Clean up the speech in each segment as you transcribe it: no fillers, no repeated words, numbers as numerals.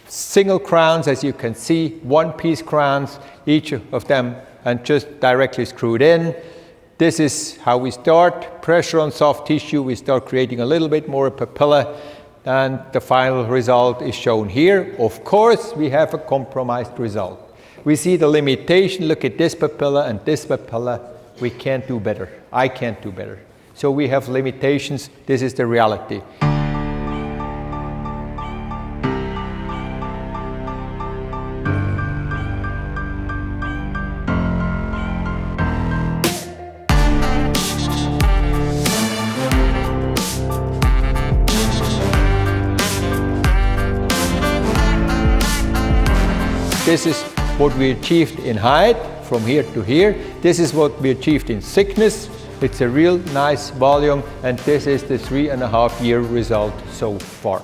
single crowns, as you can see, one-piece crowns, each of them, and just directly screwed in. This is how we start. Pressure on soft tissue, we start creating a little bit more papilla, and the final result is shown here. Of course, we have a compromised result. We see the limitation. Look at this papilla and this papilla. We can't do better. I can't do better. So we have limitations. This is the reality. This is what we achieved in height, from here to here. This is what we achieved in thickness. It's a real nice volume, and this is the 3.5-year result so far.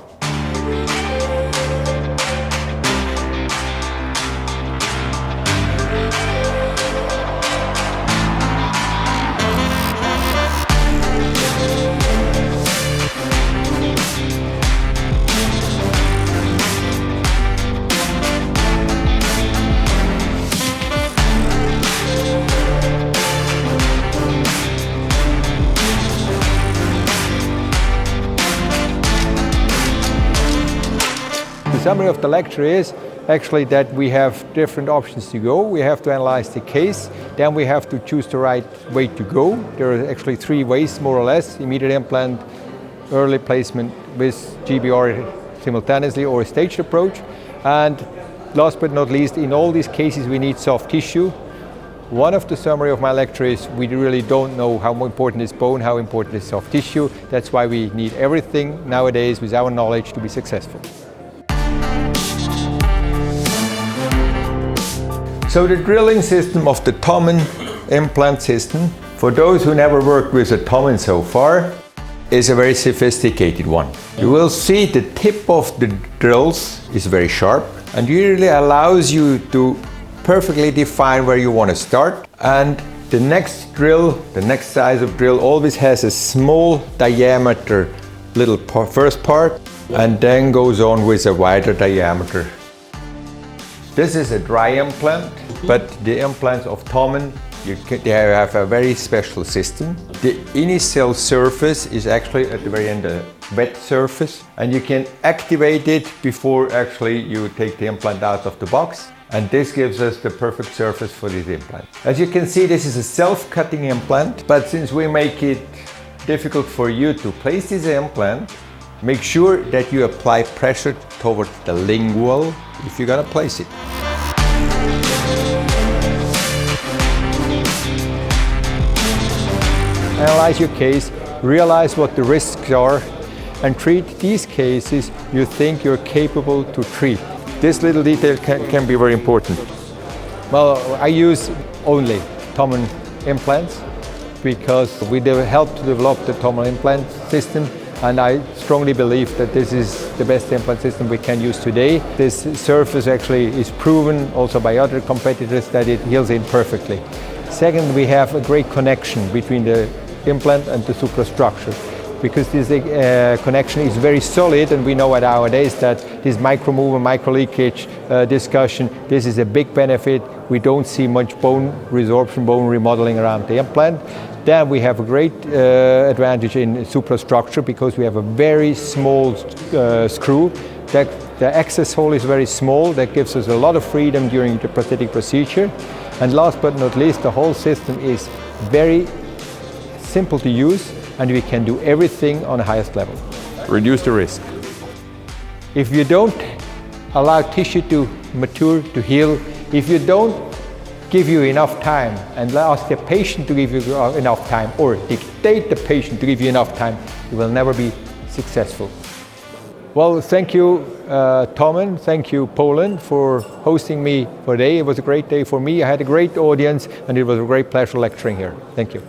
The summary of the lecture is actually that we have different options to go. We have to analyze the case, then we have to choose the right way to go. There are actually 3 ways, more or less: immediate implant, early placement with GBR simultaneously, or a staged approach. And last but not least, in all these cases we need soft tissue. One of the summary of my lecture is we really don't know how important is bone, how important is soft tissue. That's why we need everything nowadays with our knowledge to be successful. So the drilling system of the Tomen implant system, for those who never worked with a Tomen so far, is a very sophisticated one. You will see the tip of the drills is very sharp and really allows you to perfectly define where you want to start. And the next drill, the next size of drill, always has a small diameter little first part, and then goes on with a wider diameter. This is a dry implant, but the implants of Tomen, they have a very special system. The initial surface is actually at the very end a wet surface, and you can activate it before actually you take the implant out of the box. And this gives us the perfect surface for this implant. As you can see, this is a self-cutting implant, but since we make it difficult for you to place this implant, make sure that you apply pressure towards the lingual if you're gonna place it. Analyze your case, realize what the risks are, and treat these cases you think you're capable to treat. This little detail can be very important. Well, I use only Tomen implants because we helped to develop the Tomen implant system, and I strongly believe that this is the best implant system we can use today. This surface actually is proven also by other competitors that it heals in perfectly. Second, we have a great connection between the implant and the suprastructure, because this connection is very solid, and we know nowadays that this micro movement, micro leakage discussion, this is a big benefit. We don't see much bone resorption, bone remodeling around the implant. Then we have a great advantage in suprastructure because we have a very small screw. The access hole is very small. That gives us a lot of freedom during the prosthetic procedure. And last but not least, the whole system is very simple to use, and we can do everything on the highest level. Reduce the risk. If you don't allow tissue to mature, to heal, if you don't give you enough time and ask the patient to give you enough time, or dictate the patient to give you enough time, you will never be successful. Well, thank you, Tomen, thank you, Poland, for hosting me today. It was a great day for me. I had a great audience, and it was a great pleasure lecturing here. Thank you.